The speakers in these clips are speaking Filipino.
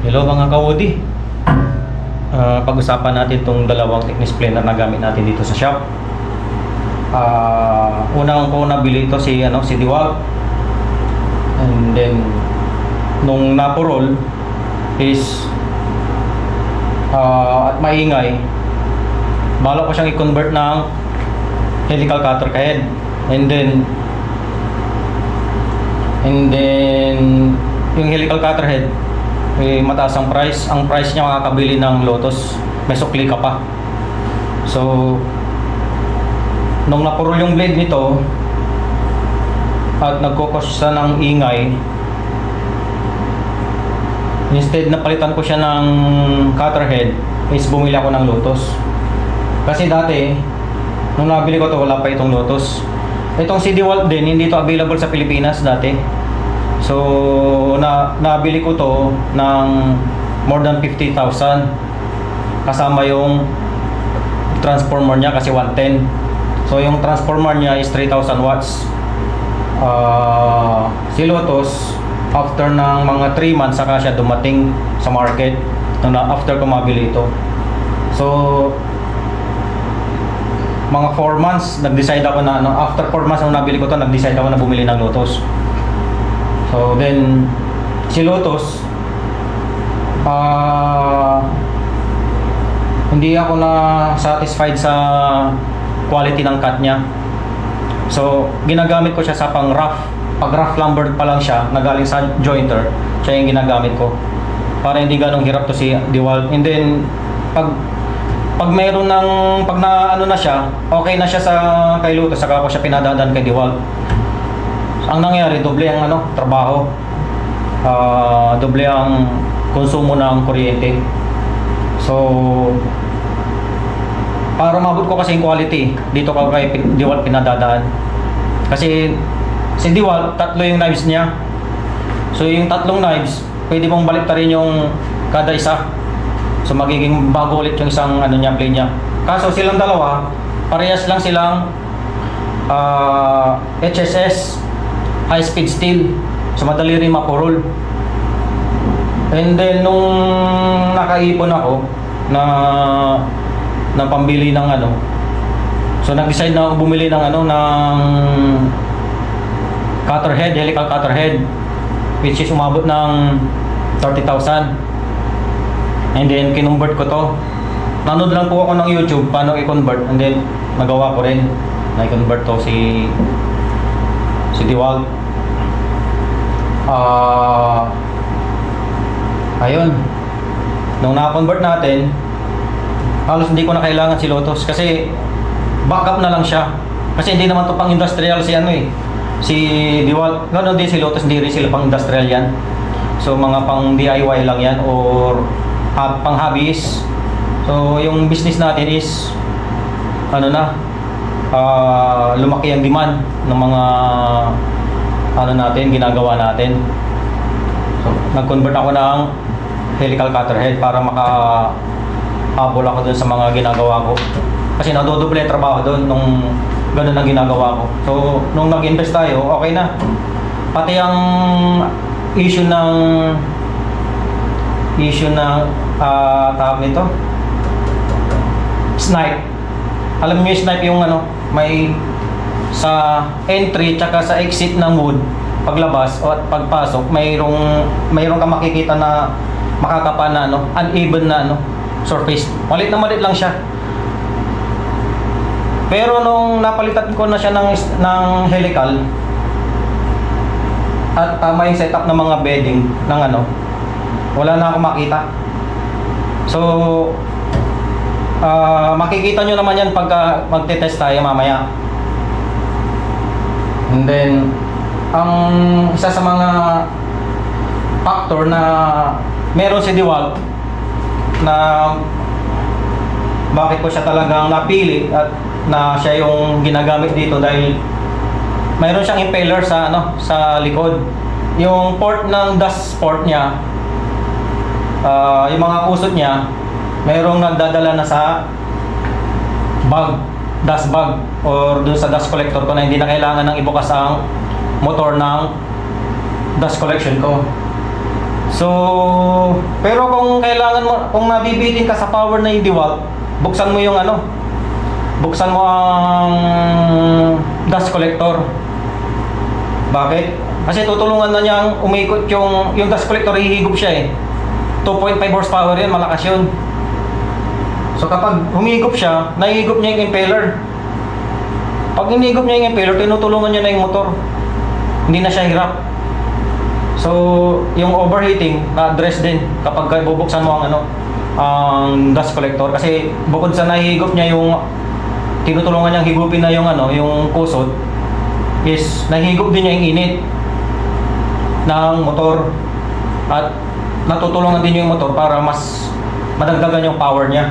Hello mga ka-Woody. Pag-usapan natin itong dalawang thickness planer na gamit natin dito sa shop. Unang ko nabili ito si DeWalt. And then nung napurol is at maingay, bala ko siyang i-convert ng helical cutter head. And then yung helical cutter head, mataas ang price. Ang price niya makakabili ng Lotus. May sukli ka pa. So, nung napurol yung blade nito at nagkukos siya ng ingay, instead na palitan ko siya ng cutter head, is bumili ako ng Lotus. Kasi dati, nung nabili ko to, wala pa itong Lotus. Itong si DeWalt din, hindi to available sa Pilipinas dati. So, nabili ko to ng more than 50,000. Kasama yung transformer niya kasi 110. So, yung transformer niya is 3,000 watts. Si Lotus, after ng mga 3 months, saka siya dumating sa market after ko mabili ito. So, mga 4 months, nag-decide ako na, after 4 months nung nabili ko to, nag-decide ako na bumili ng Lotus. So then, si Lotus, hindi ako na satisfied sa quality ng cut niya. So, ginagamit ko siya sa pang-rough. Pag rough lumber pa lang siya, nagaling sa jointer, siya yung ginagamit ko. Para hindi ganong hirap to si DeWalt. And then, pag mayroon ng, pag na ano na siya, okay na siya sa kay Lotus, saka ko siya pinadadaan kay DeWalt. Ang nangyari, doble ang trabaho. Doble ang konsumo ng kuryente. So, para mabot ko kasi yung quality, dito ko kay DeWalt pinadadaan. Kasi si DeWalt, 3 yung knives niya. So, yung 3 knives, pwede mong baliktarin yung kada isa. So, magiging bago ulit yung isang plane niya. Kaso silang dalawa, parehas lang silang HSS, high speed steel. So madali rin mapurol. And then nung nakaipon ako na pambili ng so nag-decide na ako bumili ng ng cutter head, helical cutter head, which is umabot ng 30,000. And then kinonvert ko to. Nanood lang po ako ng YouTube paano i-convert, and then nagawa ko rin na i-convert to si DeWalt. Ayun, nung na-convert natin, halos hindi ko na kailangan si Lotus kasi backup na lang siya. Kasi hindi naman to pang industrial si DeWalt. Ganoon din si Lotus, hindi rin sila pang industrial yan. So mga pang DIY lang yan or pang hobbies. So yung business natin is lumaki ang demand ng mga ginagawa natin. So nag-convert ako ng helical cutter head para makahabol ako dun sa mga ginagawa ko. Kasi nadodoble yung trabaho dun nung ganun ang ginagawa ko. So nung nag-invest tayo, okay na. Pati ang issue ng tawag nito, snipe. Alam niyo yung snipe, yung may sa entry tsaka sa exit ng wood, paglabas o at pagpasok, mayroong ka makikita na makakapa na uneven na surface. Malit na malit lang siya. Pero nung napalitan ko na siya ng helical at tama yung setup ng mga bedding ng wala na akong makita. So makikita nyo naman yan pagka magte-test tayo mamaya. And then ang isa sa mga factor na meron si DeWalt na bakit ko siya talagang napili at na siya yung ginagamit dito, dahil mayroon siyang impeller sa likod. Yung port ng dust port niya, yung mga kusot niya, mayroong nagdadala na sa dust bag or dun sa dust collector ko, na hindi na kailangan nang ibukas ang motor ng dust collection ko. So, pero kung kailangan mo, kung nabibitin ka sa power na yung DeWalt, buksan mo yung ano, buksan mo ang dust collector. Bakit? Kasi tutulungan na niyang umikot yung dust collector, hihigop siya eh. 2.5 horsepower yan, malakas yun. So kapag humigop siya, nahihigop niya yung impeller. Pag hinigop niya yung impeller, tinutulungan niya na yung motor. Hindi na siya hirap. So, yung overheating, na-address din kapag bubuksan mo ang ano, ang dust collector. Kasi bukod sa nahihigop niya yung, tinutulungan niyang higupin na yung ano, yung kusot, is nahihigop din niya yung init ng motor. At natutulungan din yung motor para mas madagdagan yung power niya.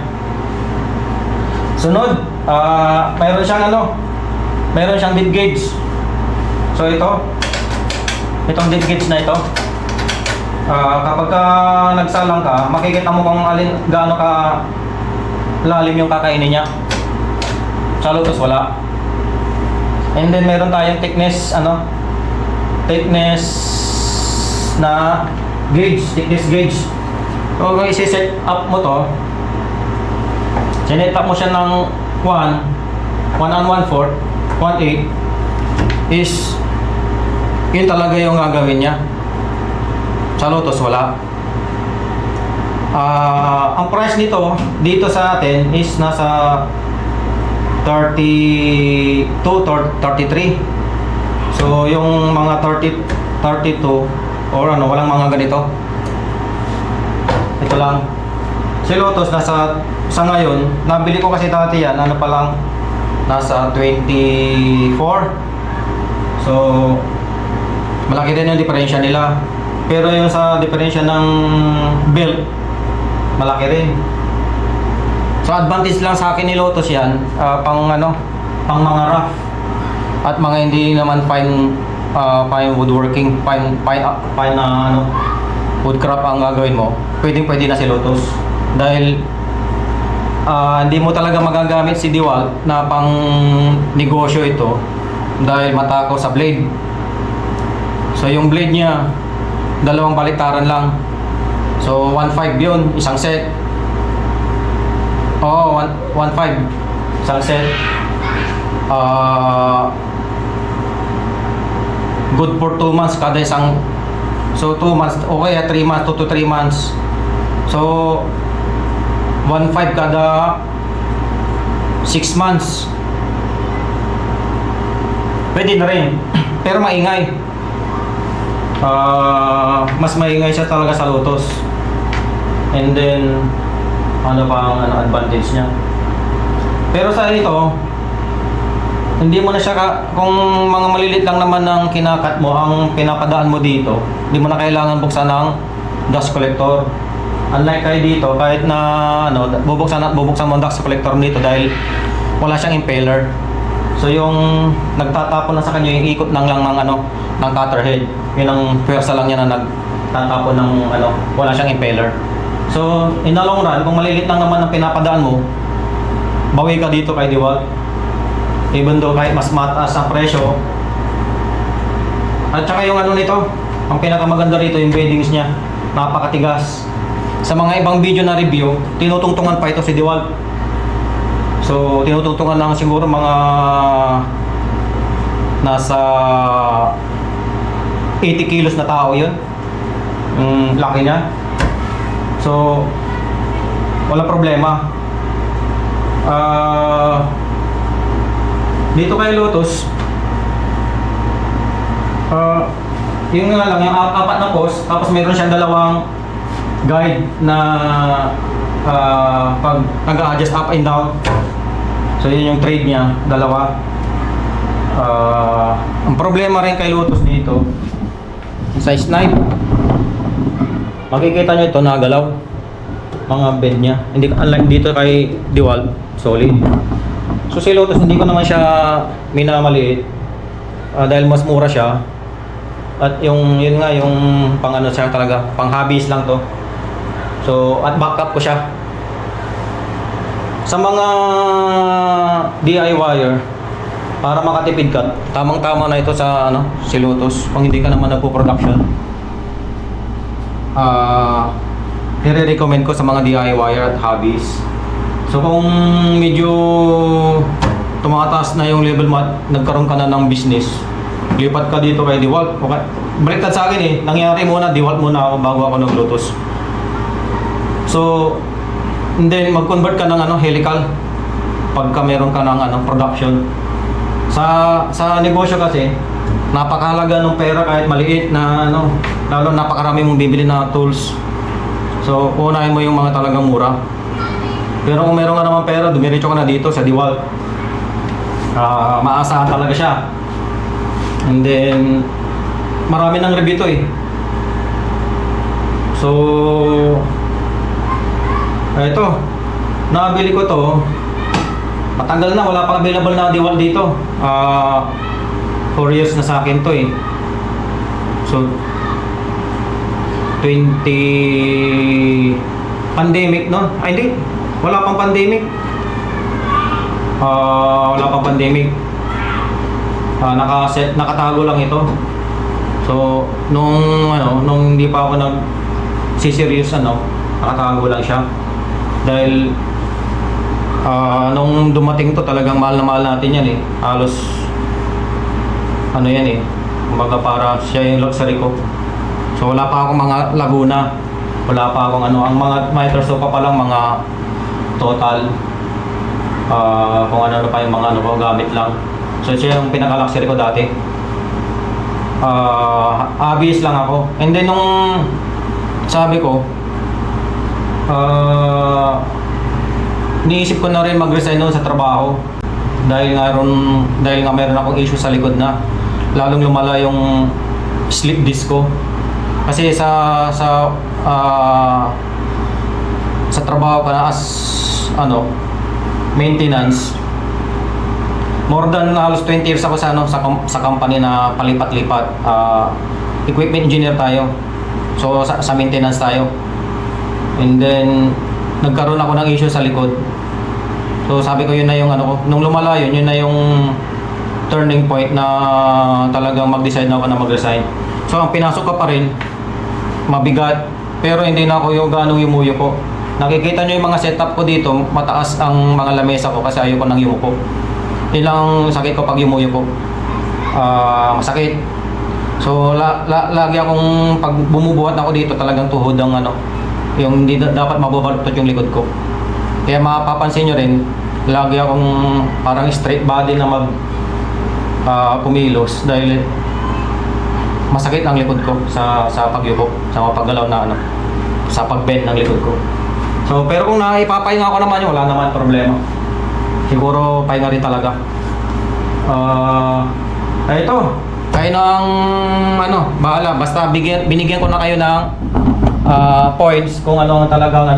Sunod, mayroon siyang ano, mayroon siyang dead gauge. So itong dead gauge na ito, kapag nagsalang ka, makikita mo kung gaano ka lalim yung kakainin niya. Sa Lotus wala. And then meron tayong thickness na gauge, thickness gauge. So kung isi-set up mo to, sinet up mo siya ng 1 and 1/4, 1/8 is yun talaga yung gagawin niya. Sa Lotus wala. Ang price nito dito sa atin is nasa 32 to 33. So yung mga 32 or ano, walang mga ganito. Ito lang. Si Lotus sa ngayon, nabili ko kasi dati yan, ano pa lang, nasa 24. So malaki din yung diferensya nila. Pero yung sa diferensya ng belt, malaki rin. So advantage lang sa akin ni Lotus yan, pang mga rough at mga hindi naman fine woodworking, fine woodcraft ang gagawin mo. Pwede na si Lotus. Dahil hindi mo talaga magagamit si DeWalt na pang negosyo ito dahil matakaw sa blade. So yung blade niya, dalawang baliktaran lang. So 1.5 yun, isang set. Oo, 1.5 isang set. Good for 2 months kada isang. So 2 months, okay, 3 months, 2 to 3 months. So 1.5 kada 6 months. Pwede na rin. Pero maingay. Mas maingay siya talaga sa Lotus. And then ano pa ang advantage niya. Pero sa ito, hindi mo na siya kung mga malilit lang naman ang kinakat mo, ang pinapadaan mo dito, hindi mo na kailangan buksan ng dust collector. Unlike kayo dito, kahit na bubuksan mo ang dust collector dito dahil wala siyang impeller. So yung nagtatapon na sa kanya, yung ikot lang ng cutter head. Yun ang pwersa lang niya na nagtatapon ng wala siyang impeller. So in the long run, kung malilit lang naman ang pinapadaan mo, bawi ka dito kay DeWalt. Even though kahit mas mataas ang presyo. At saka yung nito, ang pinakamaganda rito yung beddings niya, napakatigas. Sa mga ibang video na review, tinutungtungan pa ito si DeWalt. So tinutungtungan lang siguro mga nasa 80 kilos na tao yun, laki niya. So wala problema. Dito kay Lotus, yung nga lang, yung apat na post, tapos meron siyang dalawang guide na pag nag-adjust up and down. So yun yung trade niya, dalawa. Ang problema rin kay Lotus dito, sa snipe, makikita nyo ito nagalaw mga bend niya. Hindi, unlike dito kay DeWalt, solid. So si Lotus hindi ko naman siya minamaliit, dahil mas mura siya. At yun nga yung siya talaga, pang hobbies lang to. So at backup ko siya. Sa mga DIYer, para makatipid ka, tamang-tama na ito sa si Lotus kung hindi ka naman nagpo-production. nire-recommend ko sa mga DIYer at hobbies. So kung medyo tumataas na yung level mo at nagkaroon ka na ng business, lipat ka dito kay DeWalt. Okay. Baliktad sa akin nangyari muna, DeWalt muna ako bago ako nag-Lotus. So, and then mag-convert ka ng helical pagka meron ka ng production. Sa negosyo kasi, napakahalaga ng pera kahit maliit na lalo napakarami mong bibili na tools. So, unahin mo yung mga talagang mura. Pero kung meron ka naman pera, dumiretso ka na dito sa DeWalt. Maasahan talaga siya. And then, marami ng review to So, eto, nabili ko to. Matagal na, wala pang available na DeWalt dito. 4 years na sa akin to So, 20 pandemic no? Ay hindi, wala pang pandemic. Wala pang pandemic. Nakatago lang ito. So, nung hindi pa ako nag-serious nakatago lang siya. Dahil nung dumating to talagang mahal na mahal natin yan halos yan kumbaga para siya yung luxury ko. So wala pa akong mga Laguna, wala pa akong ang mga miters pa lang mga Total, kung ano pa yung mga ko gamit lang. So siya yung pinaka-luxury ko dati. Obvious lang ako. And then nung sabi ko niisip ko na rin mag-resign noon sa trabaho dahil nga meron akong issue sa likod na lalong lumala yung slip disc ko. Kasi sa trabaho ko na as maintenance, more than halos 20 years ako sa company na palipat-lipat. Equipment engineer tayo. So sa maintenance tayo. And then nagkaroon ako ng issue sa likod. So sabi ko yun na yung nung lumala yun na yung turning point na talagang mag-decide na ako na mag-resign. So ang pinasok ko pa rin mabigat, pero hindi na ako yung ganong yumuyo ko. Nakikita nyo yung mga setup ko dito, mataas ang mga lamesa ko kasi ayoko nang yumuko. Ilang sakit ko pag yumuyo ko. Masakit. So lagi akong pag bumubuhat ako dito talagang tuhod ang yung hindi dapat mababaluktot yung likod ko. Kaya mapapansin nyo rin, lagi akong parang straight body na kumilos dahil masakit ang likod ko sa pagyuko, sa paggalaw na sa pagbend ng likod ko. So pero kung naipapahinga ko naman wala naman problema. Siguro pahinga rin talaga. Ito, kayo nang bahala, basta binigyan ko na kayo ng points kung ano ang talagang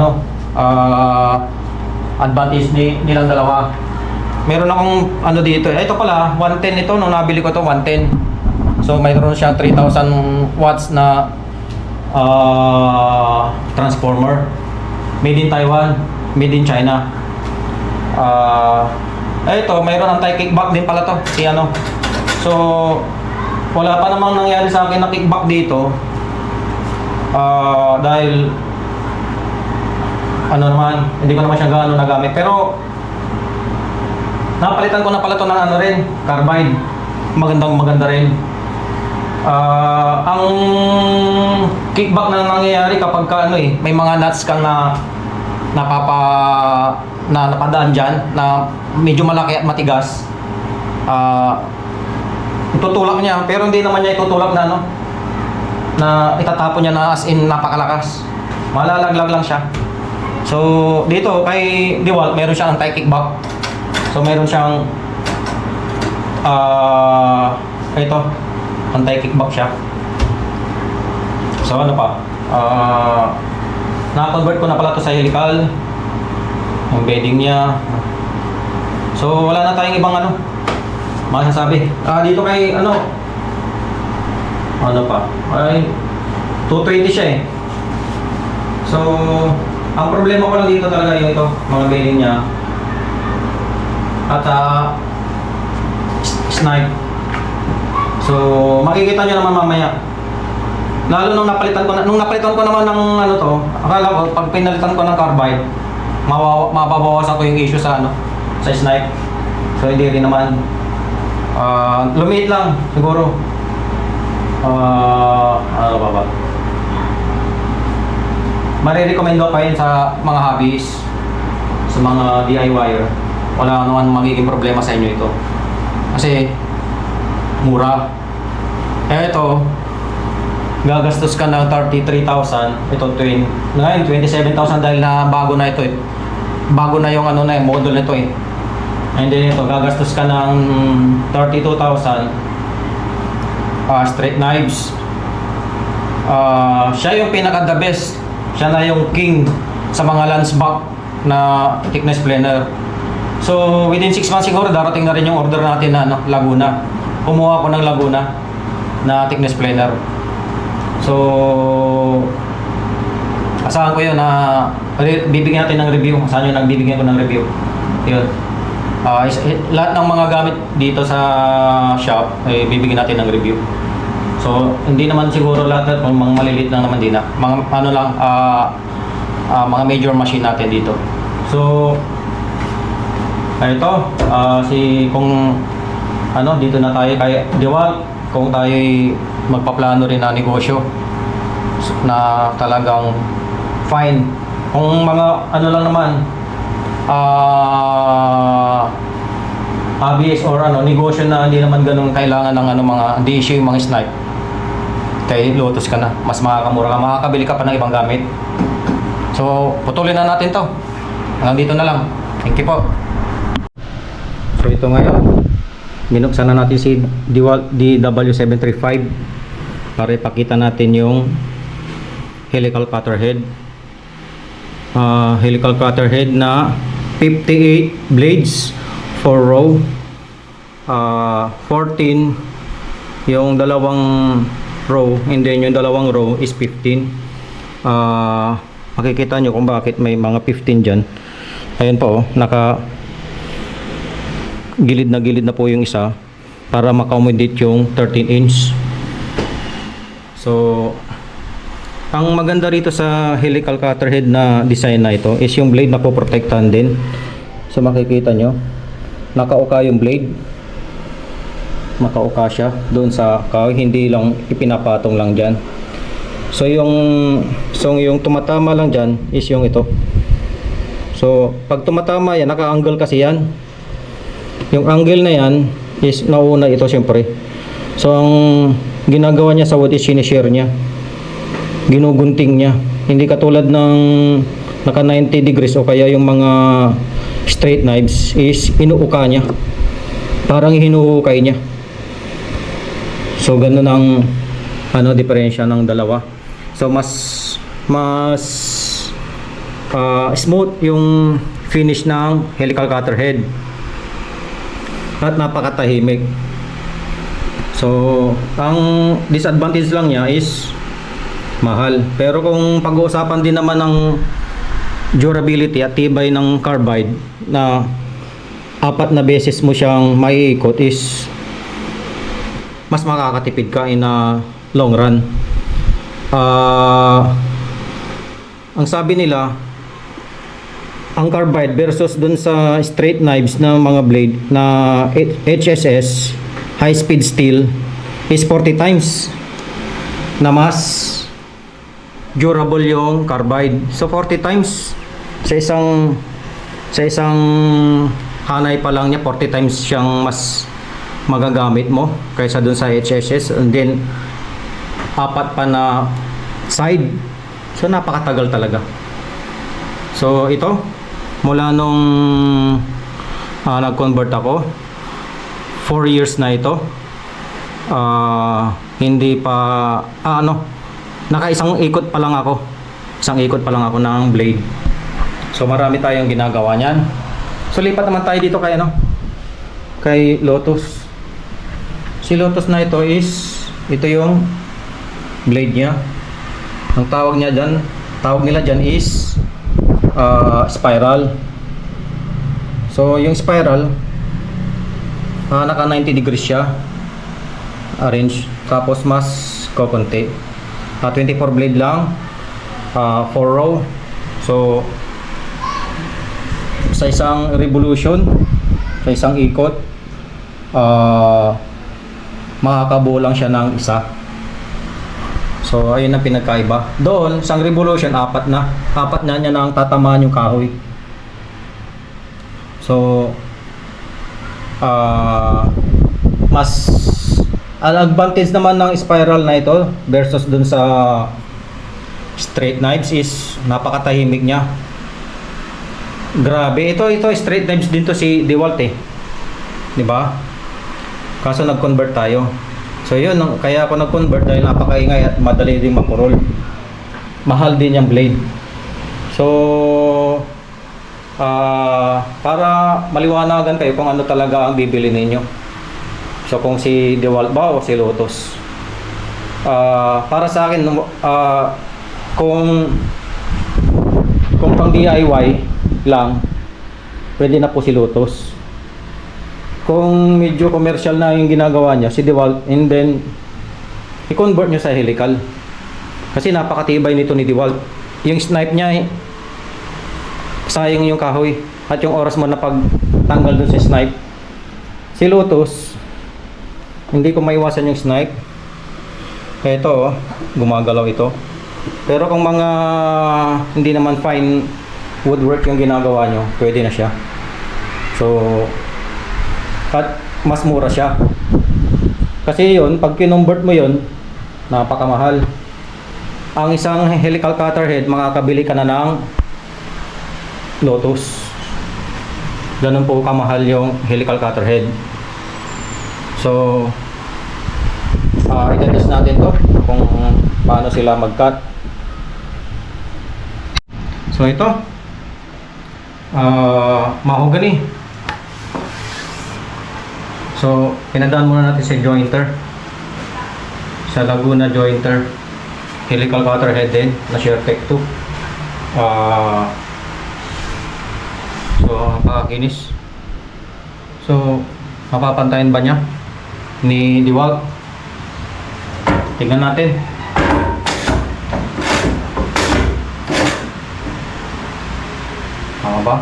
advantage nilang dalawa. Meron akong dito. Ito pala, 110 ito. Nung nabili ko to 110. So mayroon siya 3,000 watts na transformer. Made in Taiwan, made in China. Ito, mayroon anti-kickback din pala to. So wala pa namang nangyari sa akin na kickback dito. Dahil hindi ko naman siya gaano nagamit. Pero napalitan ko na pala ito ng rin, carbide. Maganda rin. Ang kickback na nangyayari kapag may mga nuts kang napadaan dyan na medyo malaki at matigas. Itutulak niya, pero hindi naman niya itutulak na itatapon niya na as in napakalakas. Malalaglag lang siya. So dito kay DeWalt meron siyang anti-kickback. So meron siyang ito, anti-kickback siya. So na-convert ko na pala to sa helical. Yung bedding niya. So wala na tayong ibang masasabi. Dito kay ay 220 siya So ang problema ko lang dito talaga yung mga bedding niya at snipe. So makikita nyo naman mamaya Lalo nung napalitan ko naman ng ano to, akala ko pag pinalitan ko ng carbide, mababawasan ko yung issue sa ano, sa snipe. So hindi rin naman. Lumiit lang siguro. Ano ba? Marirecommend ko pa yun sa mga hobbies, sa mga DIYer. Wala naman magiging problema sa inyo ito. Kasi mura. Ito, gagastos ka ng 33,000. Ito ngayon 27,000 dahil na bago na ito eh. Bago na yung ano na model nito eh. And then ito, gagastos ka ng 32,000. Straight knives. Siya yung pinaka the best. Siya na yung king sa mga Landsback na thickness planer. So within 6 months siguro darating na rin yung order natin na ano, Laguna. Kumuha ako ng Laguna na thickness planer. So asahan ko yun na bibigyan natin ng review. Asahan yun nagbibigyan ko ng review. Yun. Lahat ng mga gamit dito sa shop bibigyan natin ng review. So hindi naman siguro lahat ng mga maliliit lang naman din na mga ano lang mga major machine natin dito. So ito kung ano dito na tayo kay Diwal, kung tayo magpaplano rin na negosyo na talagang fine. Kung mga ano lang naman hobbies or ano negosyo na hindi naman ganun kailangan ng ano mga hindi issue yung mga snipe, kay Lotus ka na, mas makakamura ka, makakabili ka pa ng ibang gamit. So putulin na natin to hanggang dito na lang. Thank you po. So ito ngayon, binuksan na natin si DW735 para ipakita natin yung helical cutter head. Helical cutter head na 58 blades, 4 row, 14 yung dalawang row, and then yung dalawang row is 15. Makikita nyo kung bakit may mga 15 dyan. Ayan po, naka gilid na po yung isa para ma-accommodate yung 13 inch. So ang maganda rito sa helical cutter head na design na ito is yung blade na po protektahan din. So makikita nyo nakauka yung blade, makauka siya doon sa kahoy, hindi lang ipinapatong lang dyan. So yung tumatama lang dyan is yung ito. So pag tumatama yan, naka-angle kasi yan. Yung angle na yan is nauna ito siyempre. So ang ginagawa niya sa wood is sinishare niya, ginugunting niya. Hindi katulad ng naka 90 degrees o kaya yung mga straight knives is inuuka niya, parang hinuhukay niya. So ganun ang ano diferensya ng dalawa. So mas smooth yung finish ng helical cutter head at napakatahimik. So ang disadvantage lang niya is mahal. Pero kung pag-uusapan din naman ng durability at tibay ng carbide na 4 na beses mo siyang maiikot is mas makakatipid ka in a long run. Ang sabi nila, ang carbide versus dun sa straight knives na mga blade na HSS high speed steel is 40 times na mas durable yung carbide. So 40 times sa isang hanay pa lang niya, 40 times siyang mas magagamit mo kaysa dun sa HSS, and then 4 pa na side. So napakatagal talaga. So ito mula nung nag-convert ako, 4 years na ito. Hindi pa naka-isang ikot pa lang ako. Isang ikot pa lang ako ng blade. So marami tayong ginagawa niyan. So lipat naman tayo dito kay kay Lotus. Si Lotus na ito is ito yung blade niya. Ang tawag nila diyan is spiral. So yung spiral naka 90 degrees siya arrange, tapos mas kokonti. 24 blade lang, 4 row. So sa isang revolution, sa isang ikot, makakabuo lang siya ng isa. So ayun ang pinagkaiba. Doon, sa revolution, apat na niya nang tatamaan yung kahoy. So mas ang advantage naman ng spiral na ito versus dun sa straight knives is napakatahimik niya. Grabe, ito straight knives din to si DeWalt eh. 'Di ba? Kaso nag-convert tayo. So yun, kaya ako nag-convert dahil napakaingay at madali din mapurol. Mahal din yung blade. So para maliwanagan kayo kung ano talaga ang bibili ninyo. So kung si DeWalt ba o si Lotus. Para sa akin kung pang DIY lang, pwede na po si Lotus. Kung medyo commercial na yung ginagawa niya, si DeWalt, and then i-convert nyo sa helical. Kasi napakatibay nito ni DeWalt. Yung snipe niya sayang yung kahoy at yung oras mo na pagtanggal dun sa snipe. Si Lotus, hindi ko maiwasan yung snipe. Ito, gumagalaw ito. Pero kung mga hindi naman fine woodwork yung ginagawa nyo, pwede na siya. So at mas mura siya. Kasi yun, pag kinonvert mo yun, napakamahal. Ang isang helical cutter head, makakabili ka na ng Lotus. Ganun po kamahal yung helical cutter head. So i-adjust natin to kung paano sila mag-cut. So ito mahogany. So pinadaan muna natin sa jointer, sa Laguna jointer, helical cutter head din na ShareTech 2. So napakakinis. So mapapantayan ba niya ni DeWalt? Tingnan natin. Tama ba?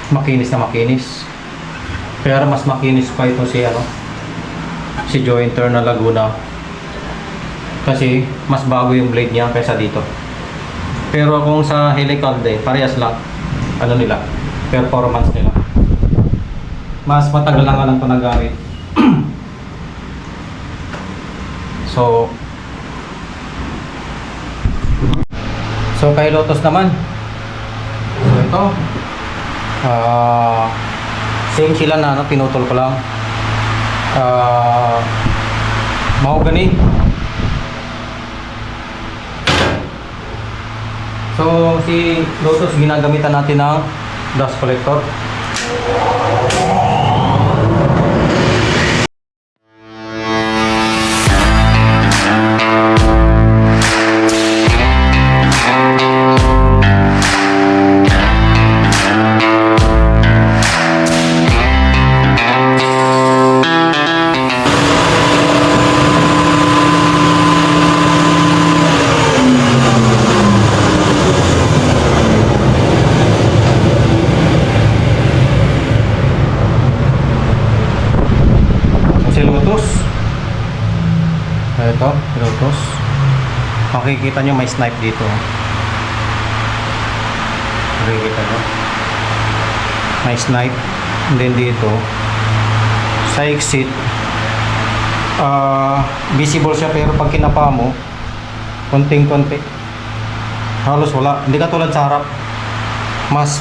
Makinis na makinis. Pero mas makinis pa ito si jointer na Laguna. Kasi mas bago yung blade niya kaysa dito. Pero kung sa helical day, parehas lang nila, performance nila. Mas matagal lang lang ito nagamit. So kay Lotus naman. So ito same sila na pinutol ko lang. Mahogany. So si Lotus ginagamitan natin ng dust collector. Ito, Lotus. Makikita nyo may snipe dito. Makikita nyo. May snipe. And then dito, sa exit, visible siya pero pag kinapa mo, konting-konti. Halos wala. Hindi katulad sa harap. Mas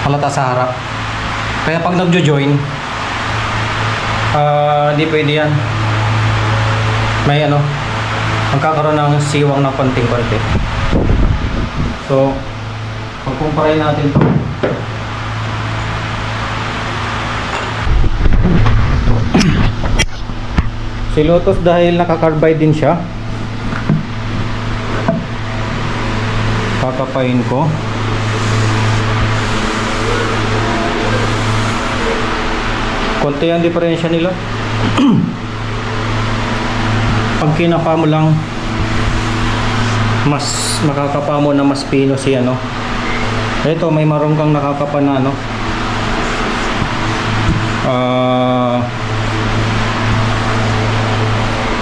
halata sa harap. Kaya pag nagjo-join, hindi pwede yan. May ano, magkakaroon ng siwang ng konting-konti. So, pagkumparahin natin to. Si Lotus dahil naka-carbide din siya, kakapain ko. Konti ang diferensya nila. Pag kinapa mo lang, mas makakapa mo na mas pino si ano. Ito may marong kang nakakapa na ano.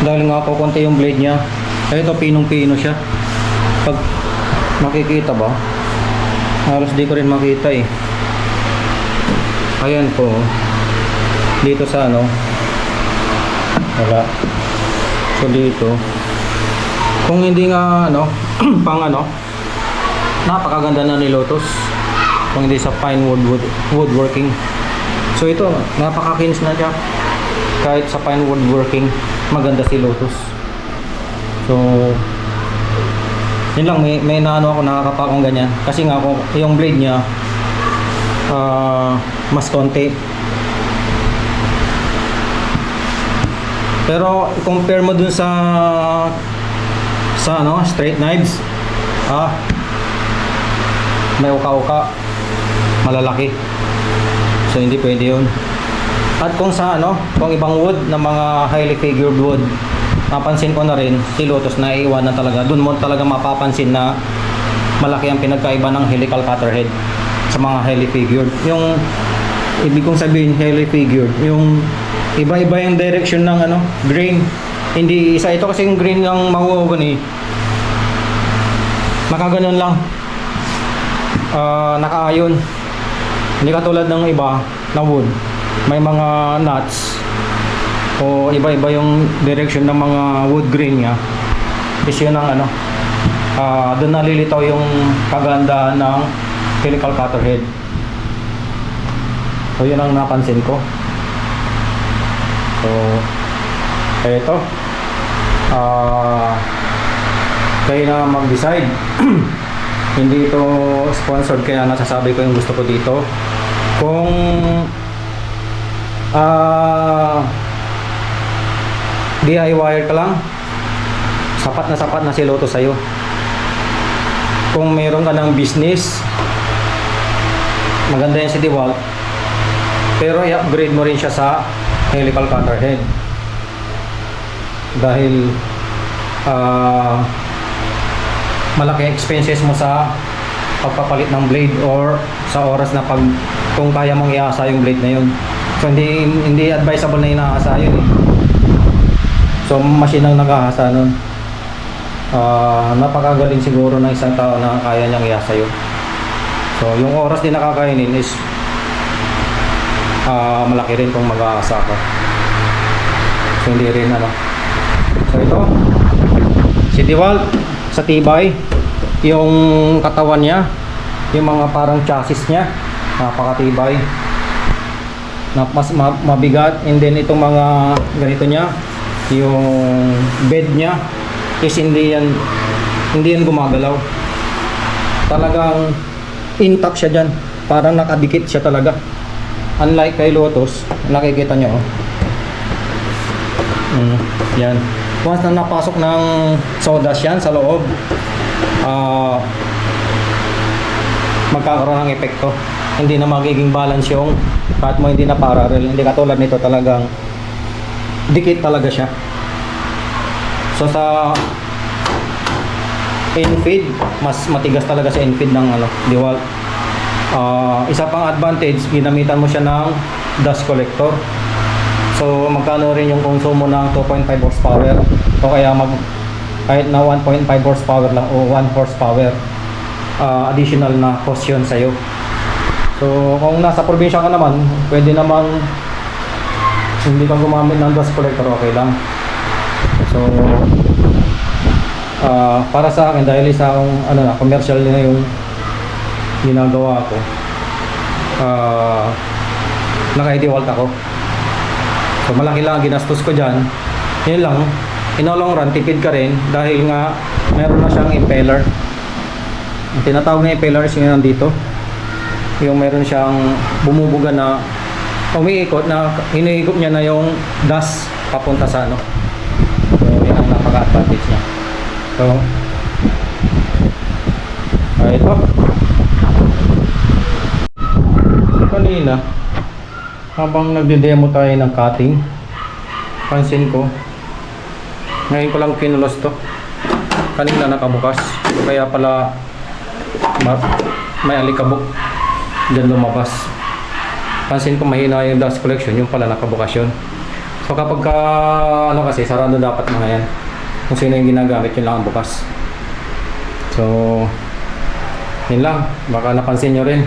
Dahil nga po konti yung blade niya. Ito pinong-pino siya. Pag makikita ba? Halos di ko rin makita eh. Ayan po. Dito sa ano. Wala. So dito. Kung hindi nga ano, pang ano, napakaganda na ni Lotus. Kung hindi sa fine woodworking. So ito, napakakinis na siya. Kahit sa fine woodworking, maganda si Lotus. So yun lang, may naano ako, nakakapa akong ganyan. Kasi nga ako, yung blade niya mas konti. Pero compare mo dun sa ano, straight knives, may uka-uka, malalaki. So hindi pwede yun. At kung sa ano, kung ibang wood na mga highly figured wood, napansin ko na rin si Lotus na iiwan na talaga. Doon mo talaga mapapansin na malaki ang pinagkaiba ng helical cutter head sa mga highly figured. Yung ibig kong sabihin highly figured, yung iba-iba yung direction ng ano, grain. Hindi isa ito kasi yung grain ng mahuhugan eh. Nakaganon lang. Nakaayon. Hindi katulad ng iba na wood. May mga nuts o iba-iba yung direction ng mga wood grain niya. Is yun ang ano, doon nalilitaw yung kagandahan ng helical cutter head. So yun ang napansin ko. So eto, kayo na mag-decide. Hindi ito sponsored kaya nasasabi ko yung gusto ko dito. Kung DIY ka lang, sapat na si Lotus sa'yo. Kung meron ka ng business, maganda yan si DeWalt, pero i-upgrade mo rin siya sa helical cutter head. Dahil malaki expenses mo sa pagpapalit ng blade or sa oras na kung kaya mong iasa yung blade na yun. So hindi advisable na inaasa yun eh. So machine ang nag-aasa nun. Napakagaling siguro ng isang tao na kaya niyang iasa yun. So yung oras din nakakainin is malaki rin kung mag-aasa ka. So hindi rin ano. So ito si DeWalt sa tibay, yung katawan niya, yung mga parang chassis niya, napakatibay, mas mabigat. And then itong mga ganito niya, yung bed niya is hindi yan gumagalaw. Talagang intact siya dyan, parang nakadikit siya talaga. Unlike kay Lotus, nakikita nyo yan. Once na napasok ng sawdust yan sa loob, magkakaroon ng epekto. Hindi na magiging balance yung kahit mo hindi na parallel. Hindi katulad nito, talagang dikit talaga siya. So sa in-feed, mas matigas talaga sa in-feed ng ano, DeWalt. Isa pang advantage, ginamitan mo siya ng dust collector. So magkano rin yung konsumo ng 2.5 horsepower o kaya kahit na 1.5 horsepower lang o 1 horsepower, additional na cost yun sa'yo. So kung nasa probinsya ka naman, pwede namang hindi ka gumamit ng dust collector, okay lang. So Para sa akin, dahil isang commercial na yung ginagawa ko, naka-ID vault ako. So malaki lang ang ginastos ko dyan. Yun lang, in the long run, tipid ka rin dahil nga meron na siyang impeller. Ang tinatawag na impeller is yung nandito, yung meron siyang bumubuga na umiikot na hinihigop niya na yung dust papunta sa ano. So yun ang napaka-advantage niya. So ito, kanina habang nagde-demo tayo ng cutting, pansin ko ngayon ko lang kinulos to, kanina nakabukas, kaya pala may alikabok dyan lumabas. Pansin ko mahina yung dust collection, yung pala nakabukas yun. So kapag kasi sarado dapat mga yan, kung sino yung ginagamit yun lang ang bukas. So yun lang, baka napansin nyo rin